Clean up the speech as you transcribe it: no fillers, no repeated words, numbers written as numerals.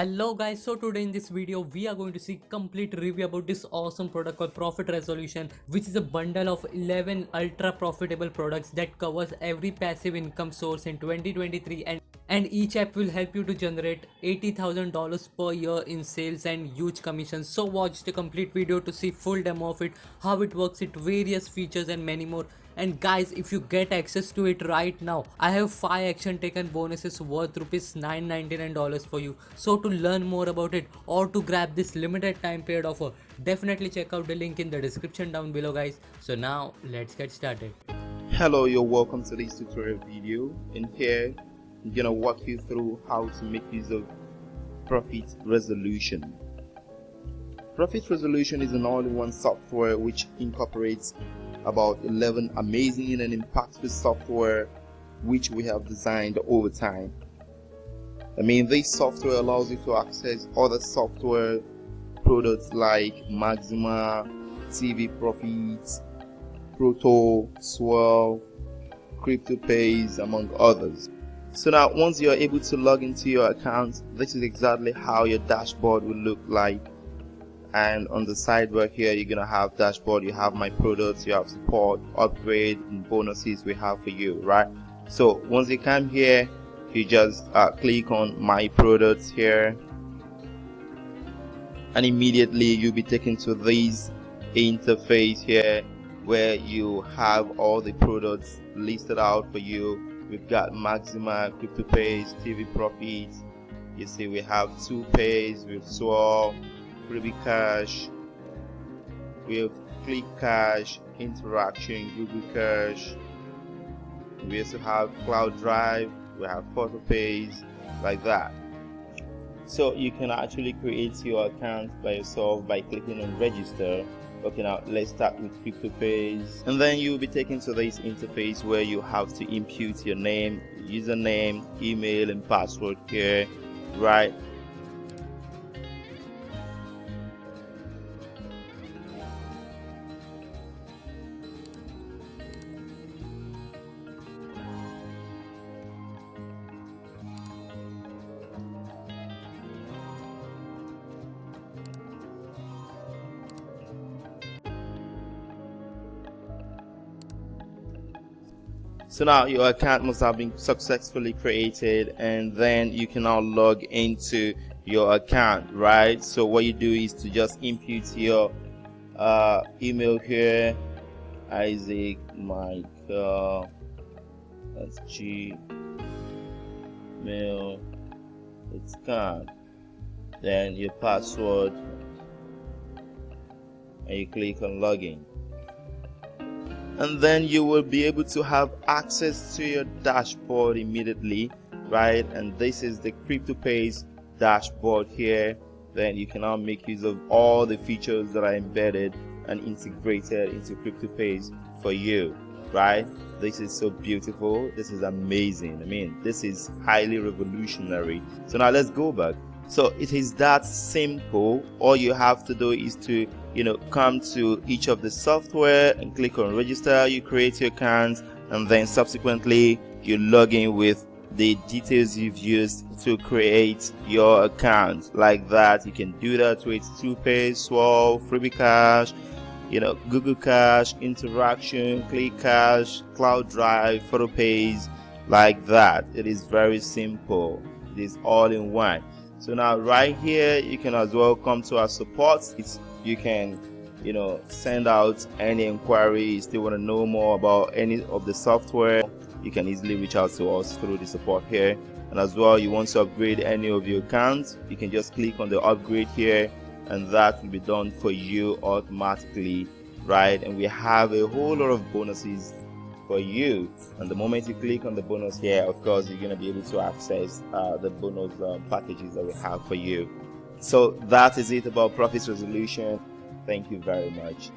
Hello guys, so today in this video we are going to see complete review about this awesome product called Profit Resolution, which is a bundle of 11 ultra profitable products that covers every passive income source in 2023, and each app will help you to generate $80,000 per year in sales and huge commissions. So watch the complete video to see full demo of it, how it works, its various features and many more. And guys, if you get access to it right now, I have 5 action taken bonuses worth rupees $999 for you. So to learn more about it or to grab this limited time period offer, definitely check out the link in the description down below guys. So now let's get started. Hello, you're welcome to this tutorial video. In here I'm gonna walk you through how to make use of Profit Resolution. Profit Resolution is an all-in-one software which incorporates about 11 amazing and impactful software which we have designed over time. This software allows you to access other software products like Maxima, TV Profits, Proto, Swell, CryptoPays, among others. So now once you are able to log into your account, this is exactly how your dashboard will look like. And on the sidebar here, you're gonna have dashboard, you have my products, you have support, upgrade, and bonuses we have for you, right? So once you come here, you just click on my products here, and immediately you'll be taken to this interface here where you have all the products listed out for you. We've got Maxima, CryptoPays, TV Profits. You see we have 2Pays, we've Swell, Freebie Cash, we have Click Cash, Interaction, Google Cash. We also have Cloud Drive, we have PhotoPays, like that. So you can actually create your account by yourself by clicking on register. Okay, now let's start with CryptoPays, and then you'll be taken to this interface where you have to input your name, username, email, and password here, right? So now your account must have been successfully created, and then you can now log into your account, right? So what you do is to just input your email here, Isaac Michael, that's gmail.com, then your password, and you click on login. And then you will be able to have access to your dashboard immediately, right? And this is the CryptoPays dashboard here. Then you can now make use of all the features that are embedded and integrated into CryptoPays for you, right? This is so beautiful. This is amazing. This is highly revolutionary. So now let's go back. So it is that simple. All you have to do is to come to each of the software and click on register. You create your account, and then subsequently you log in with the details you've used to create your account, like that. You can do that with 2Pay, Swell, Freebie Cash, Google Cash, Interaction, Click Cash, Cloud Drive, PhotoPays, like that. It is very simple. It is all in one. So now right here you can as well come to our support. You can send out any inquiry. You still want to know more about any of the software, you can easily reach out to us through the support here. And as well, you want to upgrade any of your accounts, you can just click on the upgrade here, and that will be done for you automatically, right? And we have a whole lot of bonuses for you, and the moment you click on the bonus here, of course you're going to be able to access the bonus packages that we have for you. So that is it about Profit Resolution. Thank you very much.